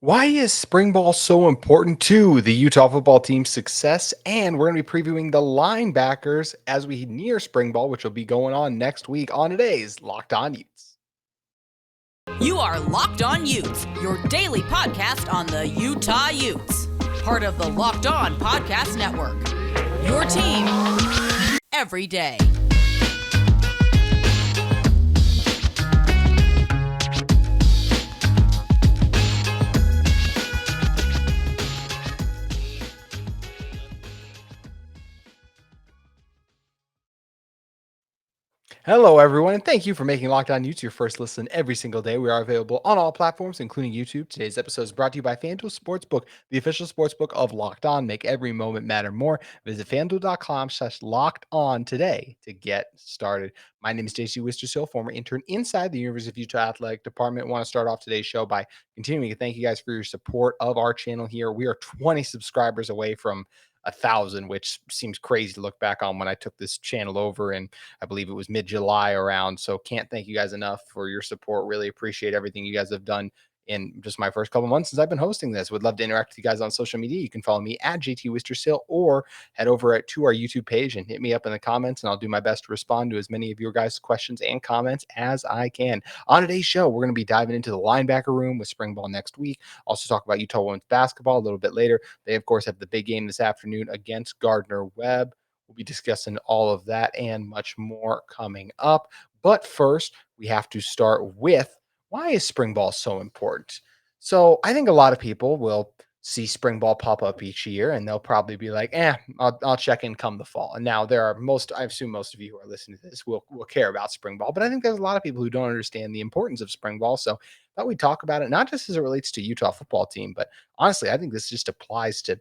Why is spring ball so important to the Utah football team's success? And we're going to be previewing the linebackers as we near spring ball, which will be going on next week on today's Locked On Utes. You are Locked On Utes, your daily podcast on the Utah Utes. Part of the Locked On Podcast Network. Your team every day. Hello, everyone, and thank you for making Locked On Utes your first listen every single day. We are available on all platforms, including YouTube. Today's episode is brought to you by FanDuel Sportsbook, the official sportsbook of Locked On. Make every moment matter more. Visit FanDuel.com/locked on today to get started. My name is JC Wistrcill, former intern inside the University of Utah Athletic Department. I want to start off today's show by continuing to thank you guys for your support of our channel here. We are 20 subscribers away from 1,000, which seems crazy to look back on when I took this channel over, and I believe it was mid-July around. So can't thank you guys enough for your support. Really appreciate everything you guys have done in just my first couple months since I've been hosting this. Would love to interact with you guys on social media. You can follow me at JT Wistrcill or head over to our YouTube page and hit me up in the comments, and I'll do my best to respond to as many of your guys' questions and comments as I can. On today's show, we're going to be diving into the linebacker room with spring ball next week. Also talk about Utah women's basketball a little bit later. They, of course, have the big game this afternoon against Gardner-Webb. We'll be discussing all of that and much more coming up. But first, we have to start with, why is spring ball so important? So I think a lot of people will see spring ball pop up each year and they'll probably be like, I'll check in come the fall. And now I assume most of you who are listening to this will care about spring ball, but I think there's a lot of people who don't understand the importance of spring ball. So I thought we'd talk about it, not just as it relates to Utah football team, but honestly, I think this just applies to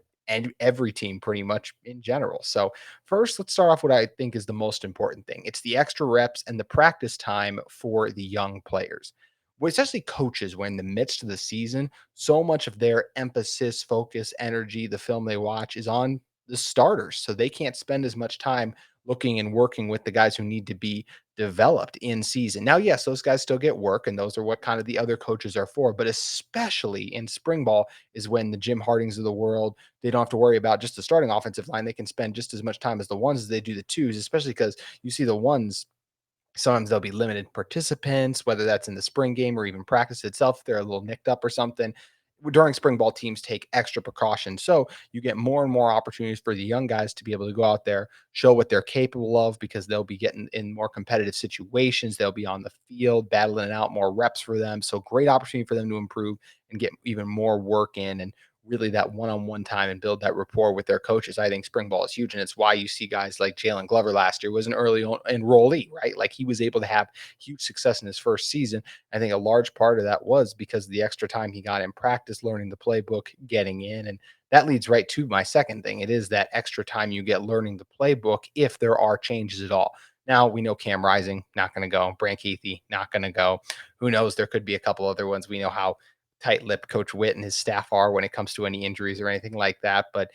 every team pretty much in general. So first, let's start off what I think is the most important thing. It's the extra reps and the practice time for the young players. Well, especially coaches, when in the midst of the season, so much of their emphasis, focus, energy, the film they watch is on the starters. So they can't spend as much time looking and working with the guys who need to be developed in season. Now, yes, those guys still get work, and those are what kind of the other coaches are for. But especially in spring ball is when the Jim Hardings of the world, they don't have to worry about just the starting offensive line. They can spend just as much time as the ones as they do the twos, especially because you see the ones, sometimes there'll be limited participants, whether that's in the spring game or even practice itself. If they're a little nicked up or something. During spring ball, teams take extra precautions. So you get more and more opportunities for the young guys to be able to go out there, show what they're capable of, because they'll be getting in more competitive situations. They'll be on the field, battling out more reps for them. So great opportunity for them to improve and get even more work in, and really that one-on-one time and build that rapport with their coaches. I think spring ball is huge, and it's why you see guys like Jalen Glover last year was an early enrollee, right? Like, he was able to have huge success in his first season. I think a large part of that was because of the extra time he got in practice, learning the playbook, getting in. And that leads right to my second thing. It is that extra time you get learning the playbook if there are changes at all. Now, we know Cam Rising, not going to go. Brant Keithy, not going to go. Who knows? There could be a couple other ones. We know how tight-lipped Coach Witt and his staff are when it comes to any injuries or anything like that. But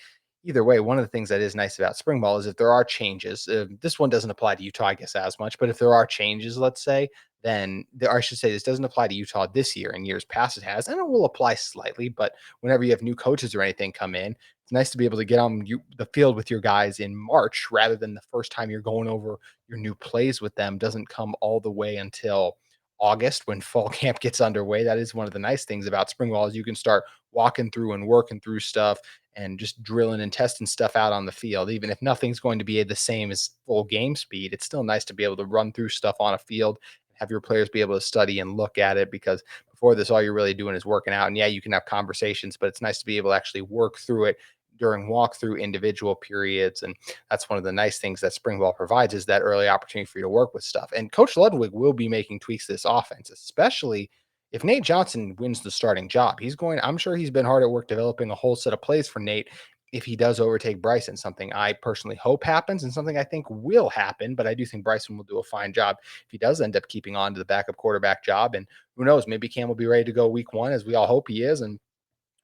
either way, one of the things that is nice about spring ball is if there are changes, this one doesn't apply to Utah, I guess, as much, but if there are changes, let's say, then there, I should say, this doesn't apply to Utah this year. In years past, it has, and it will apply slightly. But whenever you have new coaches or anything come in, it's nice to be able to get on the field with your guys in March rather than the first time you're going over your new plays with them doesn't come all the way until August when fall camp gets underway. That is one of the nice things about spring ball, is you can start walking through and working through stuff and just drilling and testing stuff out on the field. Even if nothing's going to be the same as full game speed, it's still nice to be able to run through stuff on a field, have your players be able to study and look at it, because before this, all you're really doing is working out. And yeah, you can have conversations, but it's nice to be able to actually work through it during walkthrough individual periods. And that's one of the nice things that spring ball provides, is that early opportunity for you to work with stuff. And Coach Ludwig will be making tweaks to this offense, especially if Nate Johnson wins the starting job. I'm sure he's been hard at work developing a whole set of plays for Nate if he does overtake Bryson, something I personally hope happens and something I think will happen. But I do think Bryson will do a fine job if he does end up keeping on to the backup quarterback job. And who knows, maybe Cam will be ready to go week one, as we all hope he is. And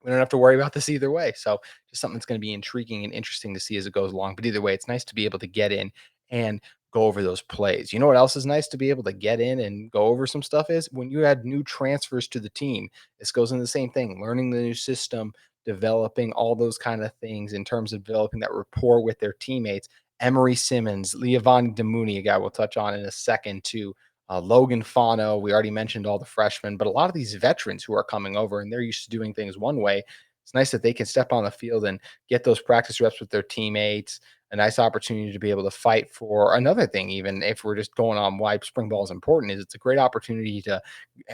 we don't have to worry about this either way. So just something that's going to be intriguing and interesting to see as it goes along. But either way, it's nice to be able to get in and go over those plays. You know what else is nice to be able to get in and go over some stuff is when you add new transfers to the team. This goes in the same thing, learning the new system, developing all those kind of things in terms of developing that rapport with their teammates. Emery Simmons, Leavon Demouni, a guy we'll touch on in a second too. Logan Fano, we already mentioned all the freshmen, but a lot of these veterans who are coming over and they're used to doing things one way. It's nice that they can step on the field and get those practice reps with their teammates. A nice opportunity to be able to fight for another thing, even if we're just going on why spring ball is important, is it's a great opportunity to,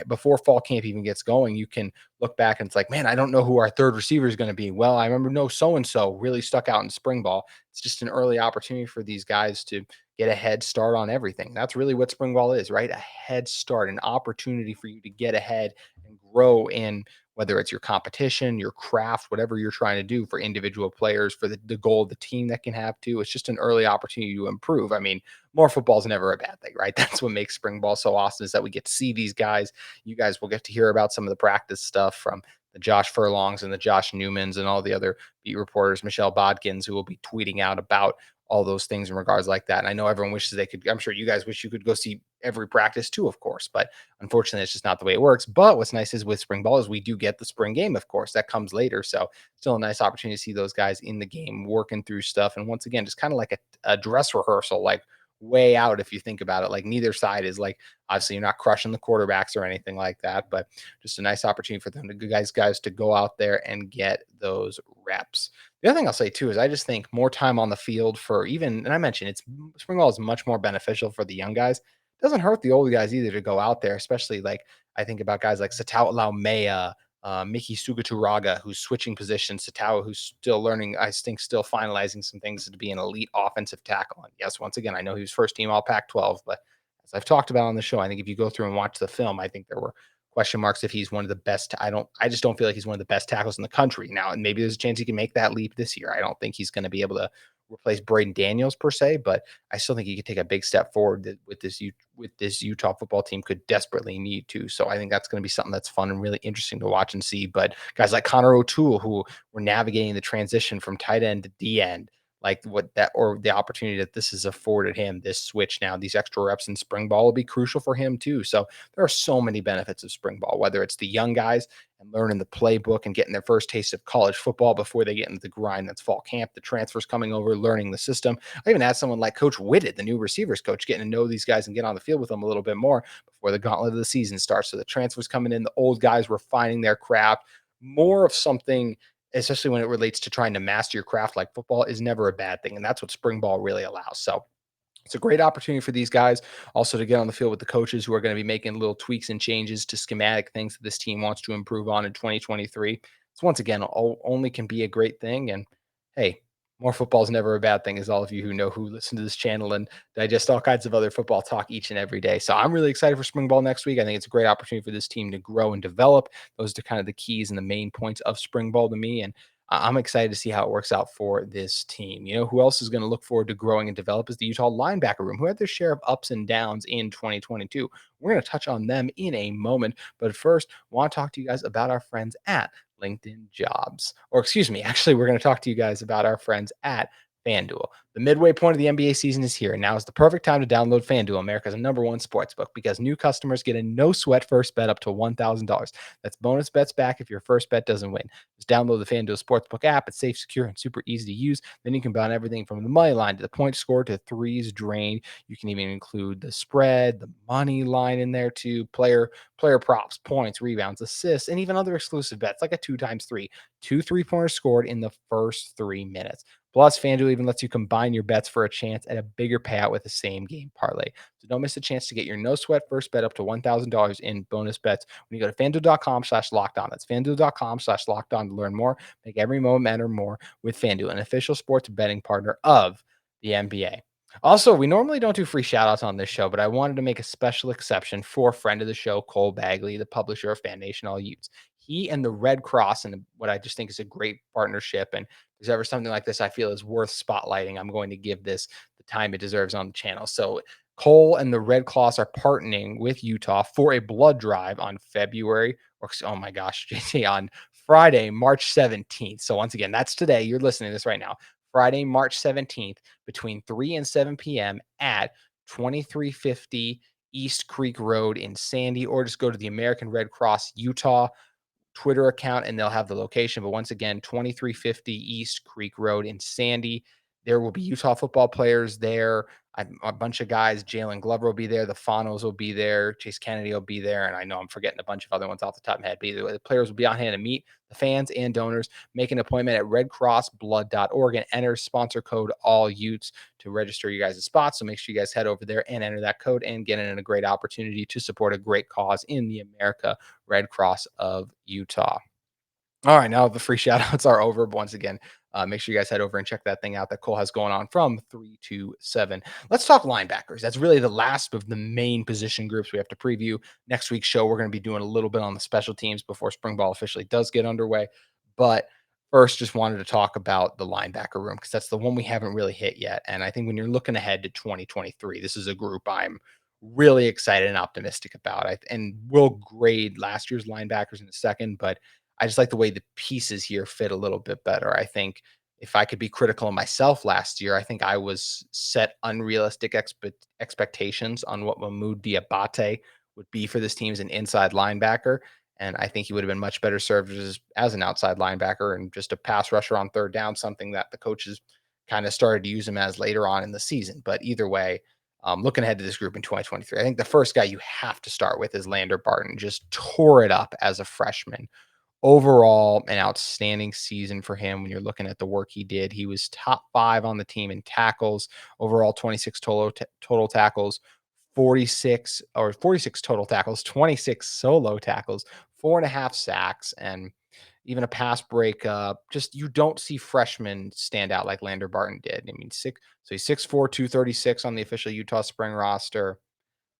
before fall camp even gets going, you can look back and it's like, man, I don't know who our third receiver is going to be. Well, I remember no so and so really stuck out in spring ball. It's just an early opportunity for these guys to get a head start on everything. That's really what spring ball is, right? A head start, an opportunity for you to get ahead and grow in whether it's your competition, your craft, whatever you're trying to do for individual players, for the goal of the team that can have too. It's just an early opportunity to improve. I mean, more football is never a bad thing, right? That's what makes spring ball so awesome is that we get to see these guys. You guys will get to hear about some of the practice stuff from the Josh Furlongs and the Josh Newmans and all the other beat reporters, Michelle Bodkins, who will be tweeting out about all those things in regards like that. And I know everyone wishes they could, I'm sure you guys wish you could go see every practice too, of course, but unfortunately, it's just not the way it works. But what's nice is with spring ball is we do get the spring game, of course, that comes later. So still a nice opportunity to see those guys in the game working through stuff. And once again, just kind of like a dress rehearsal, like way out if you think about it. Like neither side is like obviously you're not crushing the quarterbacks or anything like that, but just a nice opportunity for them to guys to go out there and get those reps. The other thing I'll say too is I just think more time on the field for even, and I mentioned it's spring ball is much more beneficial for the young guys. It doesn't hurt the old guys either to go out there, especially like I think about guys like Satao Laumea, Mickey Sugaturaga, who's switching positions, Satao, who's still learning, I think still finalizing some things to be an elite offensive tackle. And yes, once again, I know he was first team all Pac 12, but as I've talked about on the show, I think if you go through and watch the film, I think there were question marks if he's one of the best. I just don't feel like he's one of the best tackles in the country now. And maybe there's a chance he can make that leap this year. I don't think he's going to be able to replace Braden Daniels per se, but I still think he could take a big step forward that with this Utah football team could desperately need to. So I think that's going to be something that's fun and really interesting to watch and see. But guys like Connor O'Toole, who were navigating the transition from tight end to D end, like what that or the opportunity that this has afforded him, this switch now, these extra reps in spring ball will be crucial for him too. So there are so many benefits of spring ball, whether it's the young guys and learning the playbook and getting their first taste of college football before they get into the grind that's fall camp, the transfers coming over, learning the system. I even had someone like Coach Whitted, the new receivers coach, getting to know these guys and get on the field with them a little bit more before the gauntlet of the season starts. So the transfers coming in, the old guys refining their craft, more of something, especially when it relates to trying to master your craft like football, is never a bad thing. And that's what spring ball really allows. So it's a great opportunity for these guys also to get on the field with the coaches who are going to be making little tweaks and changes to schematic things that this team wants to improve on in 2023. So once again, only can be a great thing. And hey, more football is never a bad thing, as all of you who know who listen to this channel and digest all kinds of other football talk each and every day. So I'm really excited for spring ball next week. I think it's a great opportunity for this team to grow and develop. Those are kind of the keys and the main points of spring ball to me. And I'm excited to see how it works out for this team. You know, who else is going to look forward to growing and develop is the Utah linebacker room, who had their share of ups and downs in 2022. We're going to touch on them in a moment. But first, I want to talk to you guys about our friends at LinkedIn Jobs. Or excuse me, actually, we're going to talk to you guys about our friends at FanDuel. The midway point of the NBA season is here, and now is the perfect time to download FanDuel, America's #1 sportsbook, because new customers get a no-sweat first bet up to $1,000. That's bonus bets back if your first bet doesn't win. Just download the FanDuel Sportsbook app. It's safe, secure, and super easy to use. Then you can bet on everything from the money line to the point score to threes drained. You can even include the spread, the money line in there too, player props, points, rebounds, assists, and even other exclusive bets like a 2x3. Two three-pointers scored in the first 3 minutes. Plus, FanDuel even lets you combine your bets for a chance at a bigger payout with the same game parlay. So don't miss a chance to get your no sweat first bet up to $1,000 in bonus bets when you go to FanDuel.com/lockedon. That's FanDuel.com/lockedon to learn more. Make every moment matter more with FanDuel, an official sports betting partner of the NBA. Also, we normally don't do free shout outs on this show, but I wanted to make a special exception for a friend of the show, Cole Bagley, the publisher of Fan Nation All Utes. He and the Red Cross, and what I just think is a great partnership. And if there's ever something like this I feel is worth spotlighting, I'm going to give this the time it deserves on the channel. So Cole and the Red Cross are partnering with Utah for a blood drive on oh my gosh, JT, on Friday, March 17th. So once again, that's today. You're listening to this right now. Friday, March 17th, between 3 and 7 p.m. at 2350 East Creek Road in Sandy, or just go to the American Red Cross Utah Twitter account and they'll have the location. But once again, 2350 East Creek Road in Sandy. There will be Utah football players there. A bunch of guys. Jalen Glover will be there. The Fanos will be there. Chase Kennedy will be there. And I know I'm forgetting a bunch of other ones off the top of my head. But either way, the players will be on hand to meet the fans and donors. Make an appointment at redcrossblood.org and enter sponsor code ALLUTES to register you guys' spots. So make sure you guys head over there and enter that code and get in a great opportunity to support a great cause in the America Red Cross of Utah. All right, now the free shout outs are over. But once again, make sure you guys head over and check that thing out that Cole has going on from 3 to 7. Let's talk linebackers. That's really the last of the main position groups we have to preview. Next week's show, we're going to be doing a little bit on the special teams before spring ball officially does get underway. But first, just wanted to talk about the linebacker room because that's the one we haven't really hit yet. And I think when you're looking ahead to 2023, this is a group I'm really excited and optimistic about. And we'll grade last year's linebackers in a second, but I just like the way the pieces here fit a little bit better. I think if I could be critical of myself last year, I think I was set unrealistic expectations on what Mahmoud Diabate would be for this team as an inside linebacker. And I think he would have been much better served as an outside linebacker and just a pass rusher on third down, something that the coaches kind of started to use him as later on in the season. But either way, looking ahead to this group in 2023, I think the first guy you have to start with is Lander Barton. Just tore it up as a freshman. Overall, an outstanding season for him when you're looking at the work he did. He was top 5 on the team in tackles, overall 26 total tackles, 46 total tackles, 26 solo tackles, 4.5 sacks, and even a pass break. Just you don't see freshmen stand out like Lander Barton did. I mean, he's 6'4", 236 on the official Utah Spring roster.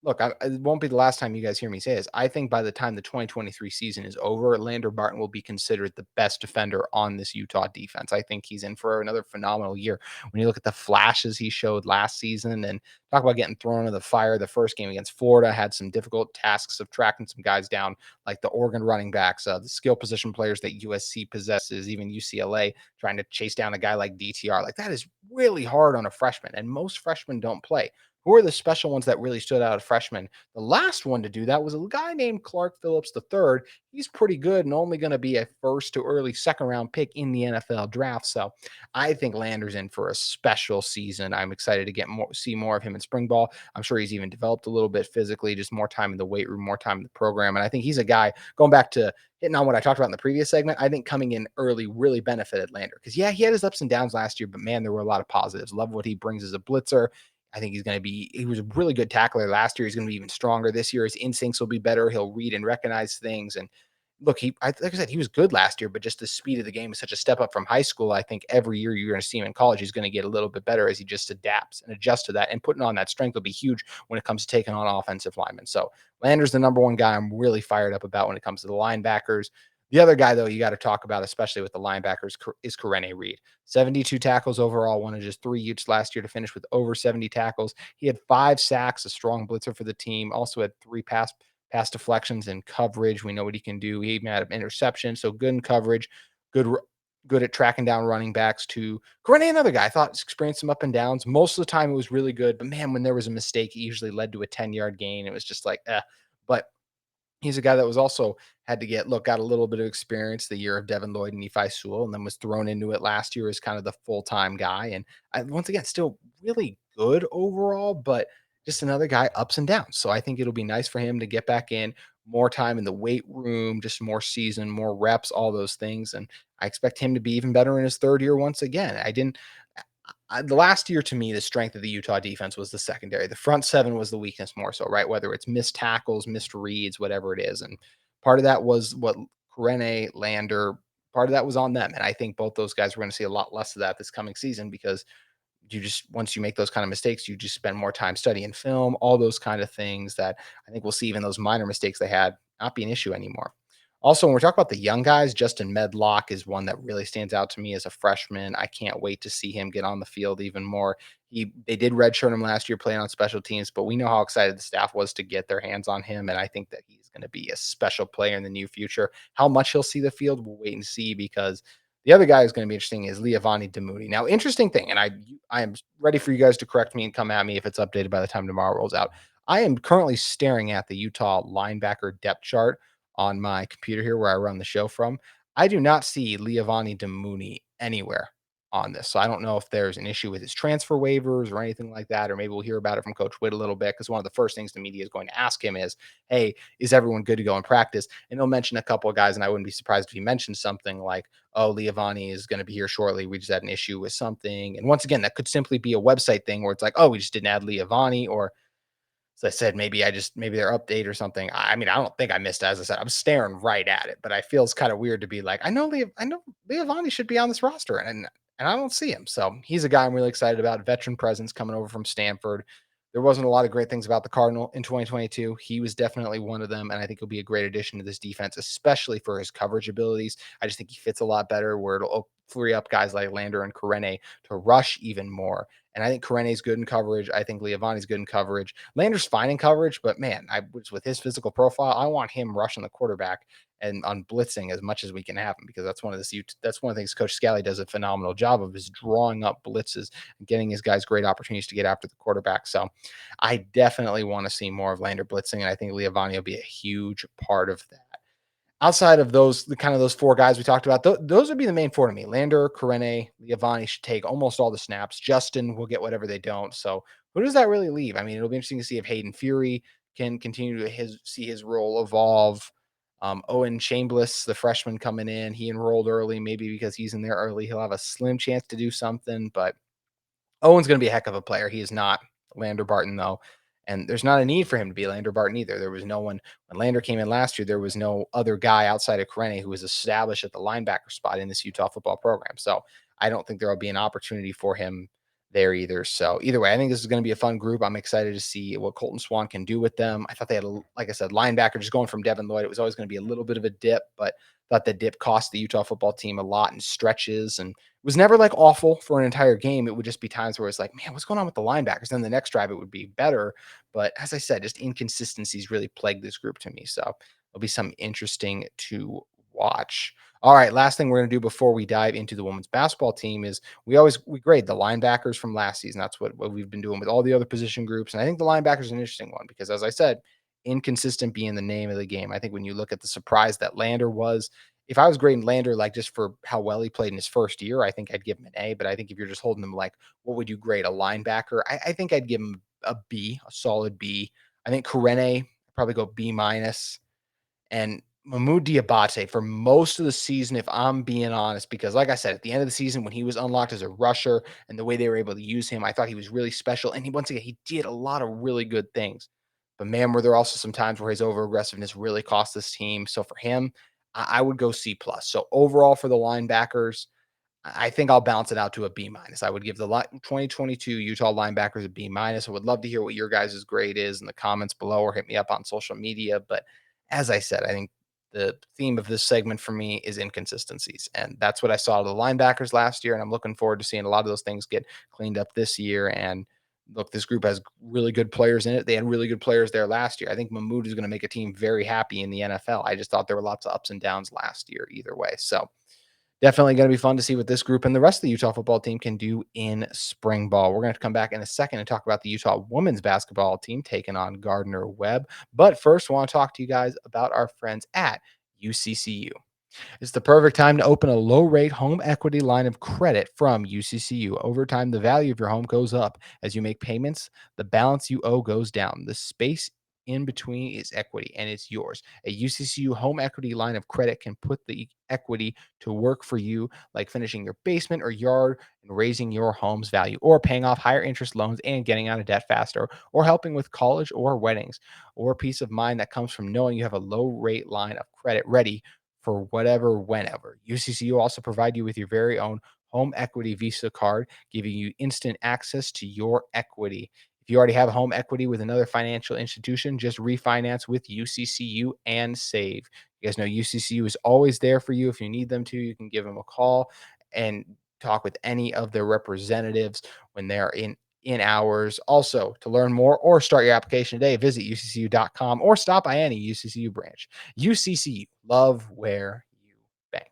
Look, it won't be the last time you guys hear me say this. I think by the time the 2023 season is over, Lander Barton will be considered the best defender on this Utah defense. I think he's in for another phenomenal year. When you look at the flashes he showed last season and talk about getting thrown into the fire, the first game against Florida had some difficult tasks of tracking some guys down, like the Oregon running backs, the skill position players that USC possesses, even UCLA, trying to chase down a guy like DTR. Like that is really hard on a freshman, and most freshmen don't play. Who are the special ones that really stood out as freshmen? The last one to do that was a guy named Clark Phillips III. He's pretty good and only going to be a first to early second round pick in the NFL draft. So I think Lander's in for a special season. I'm excited to see more of him in spring ball. I'm sure he's even developed a little bit physically, just more time in the weight room, more time in the program. And I think he's a guy going back to hitting on what I talked about in the previous segment. I think coming in early really benefited Lander because, yeah, he had his ups and downs last year, but man, there were a lot of positives. Love what he brings as a blitzer. I think he was a really good tackler last year. He's going to be even stronger this year. His instincts will be better. He'll read and recognize things. And look, like I said, he was good last year, but just the speed of the game is such a step up from high school. I think every year you're going to see him in college, he's going to get a little bit better as he just adapts and adjusts to that. And putting on that strength will be huge when it comes to taking on offensive linemen. So Lander's the number one guy I'm really fired up about when it comes to the linebackers. The other guy, though, you got to talk about, especially with the linebackers, is Karene Reid. 72 tackles overall, one of just 3 Utes last year to finish with over 70 tackles. He had 5 sacks, a strong blitzer for the team. Also had 3 pass deflections and coverage. We know what he can do. He even had an interception, so good in coverage, good at tracking down running backs too. Karene, another guy, I thought experienced some up and downs. Most of the time it was really good, but man, when there was a mistake, it usually led to a 10-yard gain. It was just like, But he's a guy that was also got a little bit of experience the year of Devin Lloyd and Nephi Sewell, and then was thrown into it last year as kind of the full-time guy. And once again, still really good overall, but just another guy ups and downs. So I think it'll be nice for him to get back in more time in the weight room, just more season, more reps, all those things. And I expect him to be even better in his third year once again. The last year to me, the strength of the Utah defense was the secondary. The front seven was the weakness more so, right? Whether it's missed tackles, missed reads, whatever it is. And part of that was what Karene, Lander, part of that was on them. And I think both those guys are going to see a lot less of that this coming season because once you make those kind of mistakes, you just spend more time studying film, all those kind of things that I think we'll see even those minor mistakes they had not be an issue anymore. Also, when we're talking about the young guys, Justin Medlock is one that really stands out to me as a freshman. I can't wait to see him get on the field even more. They did redshirt him last year playing on special teams, but we know how excited the staff was to get their hands on him. And I think that he's going to be a special player in the near future. How much he'll see the field, we'll wait and see because The other guy who's going to be interesting is Liavani Demoody. Now, interesting thing, and I am ready for you guys to correct me and come at me if it's updated by the time tomorrow rolls out. I am currently staring at the Utah linebacker depth chart on my computer here where I run the show from. I do not see Liavani Demoody anywhere on this. So I don't know if there's an issue with his transfer waivers or anything like that, or maybe we'll hear about it from Coach Witt a little bit because one of the first things the media is going to ask him is, hey, is everyone good to go in practice? And he'll mention a couple of guys, and I wouldn't be surprised if he mentioned something like, oh, Liavani is going to be here shortly. We just had an issue with something. And once again, that could simply be a website thing where it's like, oh, we just didn't add Liavani, or as I said, maybe their update or something. I mean, I don't think I missed it. As I said, I'm staring right at it, but I feel it's kind of weird to be like, I know Liavani should be on this roster, and I don't see him. So he's a guy I'm really excited about. Veteran presence coming over from Stanford. There wasn't a lot of great things about the Cardinal in 2022. He was definitely one of them, and I think he'll be a great addition to this defense, especially for his coverage abilities. I just think he fits a lot better where it'll free up guys like Lander and Karene to rush even more. And I think Karene's good in coverage. I think Liavani's good in coverage. Lander's fine in coverage, but man, I was with his physical profile, I want him rushing the quarterback and on blitzing as much as we can have him because that's one of the things Coach Scally does a phenomenal job of is drawing up blitzes and getting his guys great opportunities to get after the quarterback. So I definitely want to see more of Lander blitzing, and I think Liavani will be a huge part of that. Outside of those, the kind of those four guys we talked about, those would be the main four to me. Lander, Karene, Liavani should take almost all the snaps. Justin will get whatever they don't. So who does that really leave? I mean, it'll be interesting to see if Hayden Fury can continue to see his role evolve. Owen Chambliss, the freshman coming in, he enrolled early, maybe because he's in there early. He'll have a slim chance to do something, but Owen's going to be a heck of a player. He is not Lander Barton, though. And there's not a need for him to be Lander Barton either. There was no one, when Lander came in last year, there was no other guy outside of Karene who was established at the linebacker spot in this Utah football program. So I don't think there will be an opportunity for him there either. So either way, I think this is going to be a fun group. I'm excited to see what Colton Swan can do with them. I thought they had, like I said, linebacker just going from Devin Lloyd. It was always going to be a little bit of a dip, but thought the dip cost the Utah football team a lot in stretches and was never like awful for an entire game. It would just be times where it's like, man, what's going on with the linebackers? Then the next drive, it would be better. But as I said, just inconsistencies really plague this group to me. So it'll be something interesting to watch. All right, last thing we're going to do before we dive into the women's basketball team is we grade the linebackers from last season. That's what we've been doing with all the other position groups. And I think the linebackers is an interesting one because, as I said, inconsistent being the name of the game. I think when you look at the surprise that Lander was, if I was grading Lander like just for how well he played in his first year, I think I'd give him an A. But I think if you're just holding him like, what would you grade a linebacker? I think I'd give him a B, a solid B. I think Karene probably go B minus. And Mahmoud Diabate for most of the season, if I'm being honest, because like I said, at the end of the season, when he was unlocked as a rusher and the way they were able to use him, I thought he was really special. And once again, he did a lot of really good things. But man, were there also some times where his over aggressiveness really cost this team. So for him, I would go C plus. So overall for the linebackers, I think I'll balance it out to a B minus. I would give the 2022 Utah linebackers a B minus. I would love to hear what your guys' grade is in the comments below or hit me up on social media. But as I said, I think the theme of this segment for me is inconsistencies. And that's what I saw of the linebackers last year. And I'm looking forward to seeing a lot of those things get cleaned up this year. And look, this group has really good players in it. They had really good players there last year. I think Mahmoud is going to make a team very happy in the NFL. I just thought there were lots of ups and downs last year either way. So definitely going to be fun to see what this group and the rest of the Utah football team can do in spring ball. We're going to come back in a second and talk about the Utah women's basketball team taking on Gardner Webb. But first, I want to talk to you guys about our friends at UCCU. It's the perfect time to open a low-rate home equity line of credit from UCCU. Over time, the value of your home goes up. As you make payments, the balance you owe goes down. The space in between is equity, and it's yours. A UCCU home equity line of credit can put the equity to work for you, like finishing your basement or yard and raising your home's value, or paying off higher interest loans and getting out of debt faster, or helping with college or weddings, or peace of mind that comes from knowing you have a low-rate line of credit ready for whatever, whenever. UCCU also provide you with your very own home equity Visa card, giving you instant access to your equity. If you already have home equity with another financial institution, just refinance with UCCU and save. You guys know UCCU is always there for you. If you need them to, you can give them a call and talk with any of their representatives when they're in hours. Also, to learn more or start your application today, visit uccu.com or stop by any UCCU branch. UCCU, love where you bank.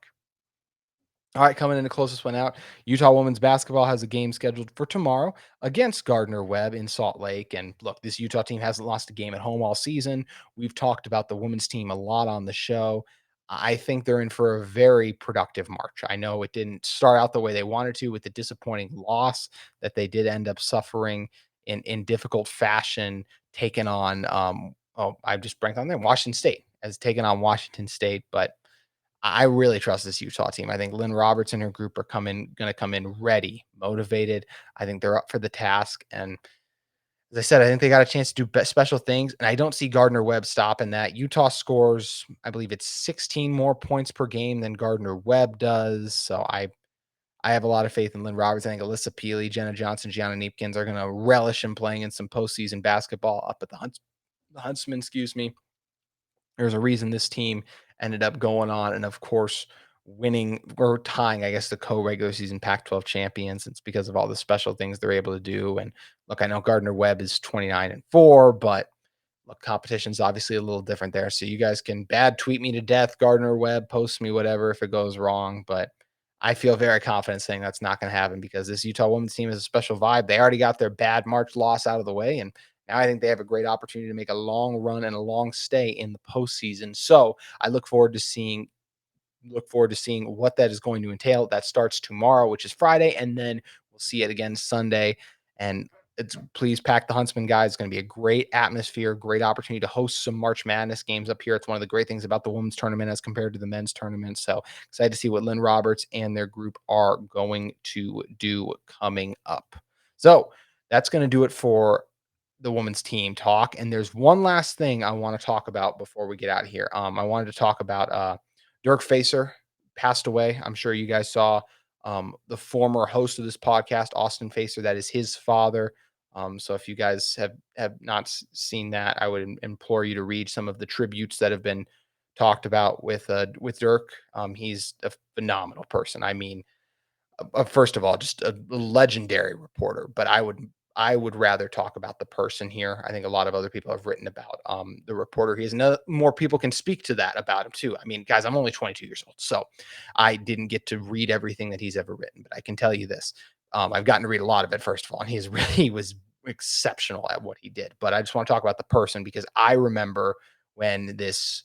All right, coming in to close this one out, Utah women's basketball has a game scheduled for tomorrow against Gardner Webb in Salt Lake. And look, this Utah team hasn't lost a game at home all season. We've talked about the women's team a lot on the show. I think they're in for a very productive March. I know it didn't start out the way they wanted to with the disappointing loss that they did end up suffering in difficult fashion, taking on I just blanked on them, Washington State, as taken on Washington State, but I really trust this Utah team. I think Lynn Roberts and her group are gonna come in ready, motivated. I think they're up for the task, and as I said, I think they got a chance to do special things, and I don't see Gardner Webb stopping that. Utah scores, I believe it's 16 more points per game than Gardner Webb does, so I have a lot of faith in Lynn Roberts. I think Alyssa Peely, Jenna Johnson, Gianna Neepkins are gonna relish in playing in some postseason basketball up at the Huntsman, excuse me. There's a reason this team ended up going on and, of course, winning or tying, I guess, the co-regular season Pac-12 champions. It's because of all the special things they're able to do. And look, I know Gardner Webb is 29-4, but look, competition's obviously a little different there. So you guys can bad tweet me to death, Gardner Webb, post me whatever if it goes wrong. But I feel very confident saying that's not going to happen because this Utah women's team is a special vibe. They already got their bad March loss out of the way, and now I think they have a great opportunity to make a long run and a long stay in the postseason. So I look forward to seeing what that is going to entail. That starts tomorrow, which is Friday, and then we'll see it again Sunday. And please pack the Huntsman, guys. It's going to be a great atmosphere, great opportunity to host some March Madness games up here. It's one of the great things about the women's tournament as compared to the men's tournament. So excited to see what Lynn Roberts and their group are going to do coming up. So that's going to do it for the women's team talk. And there's one last thing I want to talk about before we get out of here. I wanted to talk about Dirk Facer passed away. I'm sure you guys saw the former host of this podcast, Austin Facer. That is his father. So if you guys have not seen that, I would implore you to read some of the tributes that have been talked about with Dirk. He's a phenomenal person. I mean, first of all, just a legendary reporter, but I would rather talk about the person here. I think a lot of other people have written about the reporter he is. And more people can speak to that about him too. I mean, guys, I'm only 22 years old, so I didn't get to read everything that he's ever written, but I can tell you this: I've gotten to read a lot of it. First of all, and he was exceptional at what he did. But I just want to talk about the person because I remember when this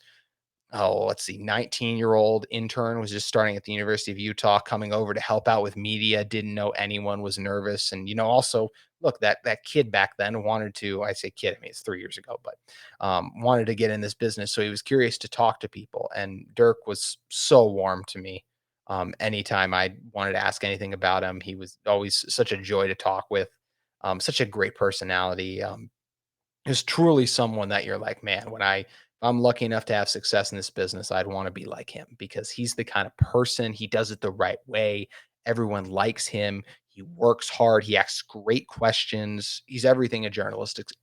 let's see, 19-year-old intern was just starting at the University of Utah, coming over to help out with media, didn't know anyone, was nervous. And, also, look, that kid back then wanted to, I say kid, I mean, it's 3 years ago, but wanted to get in this business. So he was curious to talk to people. And Dirk was so warm to me. Anytime I wanted to ask anything about him, he was always such a joy to talk with, such a great personality. Is truly someone that you're like, man, if I'm lucky enough to have success in this business, I'd want to be like him because he's the kind of person, he does it the right way. Everyone likes him. He works hard. He asks great questions. He's everything a journalist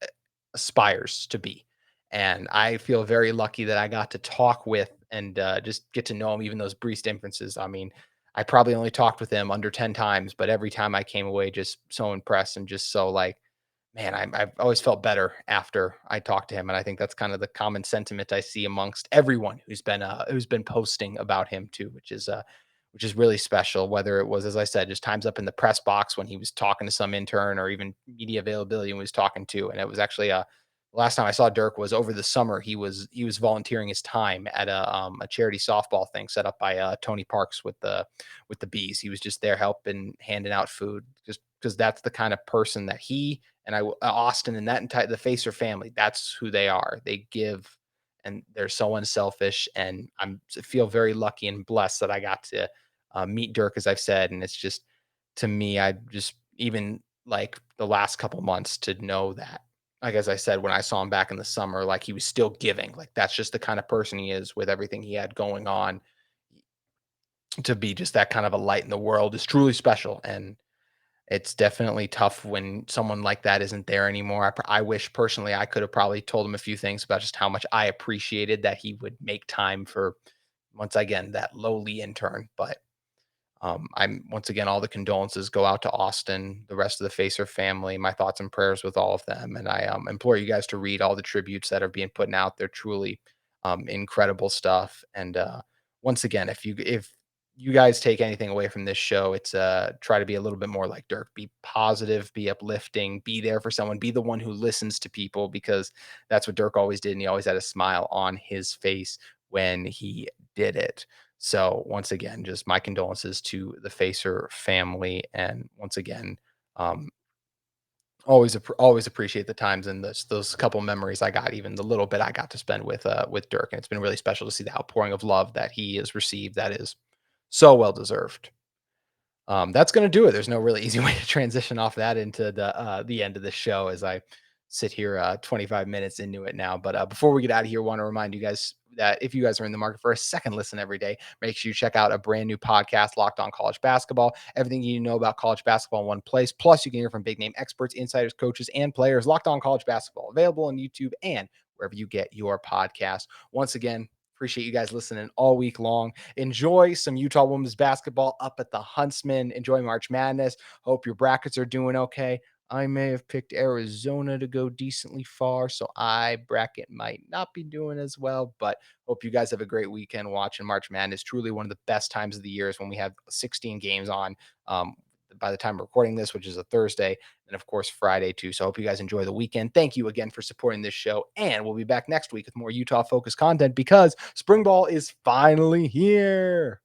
aspires to be. And I feel very lucky that I got to talk with and just get to know him, even those brief differences. I mean, I probably only talked with him under 10 times, but every time I came away just so impressed and just so like, man, I've always felt better after I talked to him, and I think that's kind of the common sentiment I see amongst everyone who's been posting about him too, which is really special. Whether it was, as I said, just times up in the press box when he was talking to some intern, or even media availability when he was talking to, and it was actually last time I saw Dirk was over the summer. He was volunteering his time at a charity softball thing set up by Tony Parks with the bees. He was just there helping, handing out food, just because that's the kind of person that he and Austin and that entire the Facer family. That's who they are. They give, and they're so unselfish. And I feel very lucky and blessed that I got to meet Dirk, as I've said. And it's just to me, I just even like the last couple months to know that, like as I said, when I saw him back in the summer, like he was still giving. Like that's just the kind of person he is with everything he had going on. To be just that kind of a light in the world is truly special. And it's definitely tough when someone like that isn't there anymore. I wish personally I could have probably told him a few things about just how much I appreciated that he would make time for, once again, that lowly intern. But I'm once again, all the condolences go out to Austin, the rest of the Facer family. My thoughts and prayers with all of them. And I implore you guys to read all the tributes that are being put out. They're truly incredible stuff. And once again, if you guys take anything away from this show, it's try to be a little bit more like Dirk. Be positive, be uplifting, be there for someone, be the one who listens to people because that's what Dirk always did. And he always had a smile on his face when he did it. So once again, just my condolences to the Facer family. And once again, um, always appreciate the times and those couple memories I got, even the little bit I got to spend with Dirk. And it's been really special to see the outpouring of love that he has received. That is so well deserved. That's gonna do it. There's no really easy way to transition off that into the end of the show as I sit here 25 minutes into it now. But before we get out of here, want to remind you guys that if you guys are in the market for a second listen every day, make sure you check out a brand new podcast, Locked On College Basketball. Everything you know about college basketball in one place. Plus, you can hear from big name experts, insiders, coaches, and players. Locked On College Basketball, available on YouTube and wherever you get your podcast. Once again, appreciate you guys listening all week long. Enjoy some Utah women's basketball up at the Huntsman. Enjoy March Madness. Hope your brackets are doing okay. I may have picked Arizona to go decently far, so I bracket might not be doing as well, but hope you guys have a great weekend watching March Madness. Truly one of the best times of the year is when we have 16 games on. By the time we're recording this, which is a Thursday, and of course Friday too. So I hope you guys enjoy the weekend. Thank you again for supporting this show, and we'll be back next week with more Utah focused content because spring ball is finally here.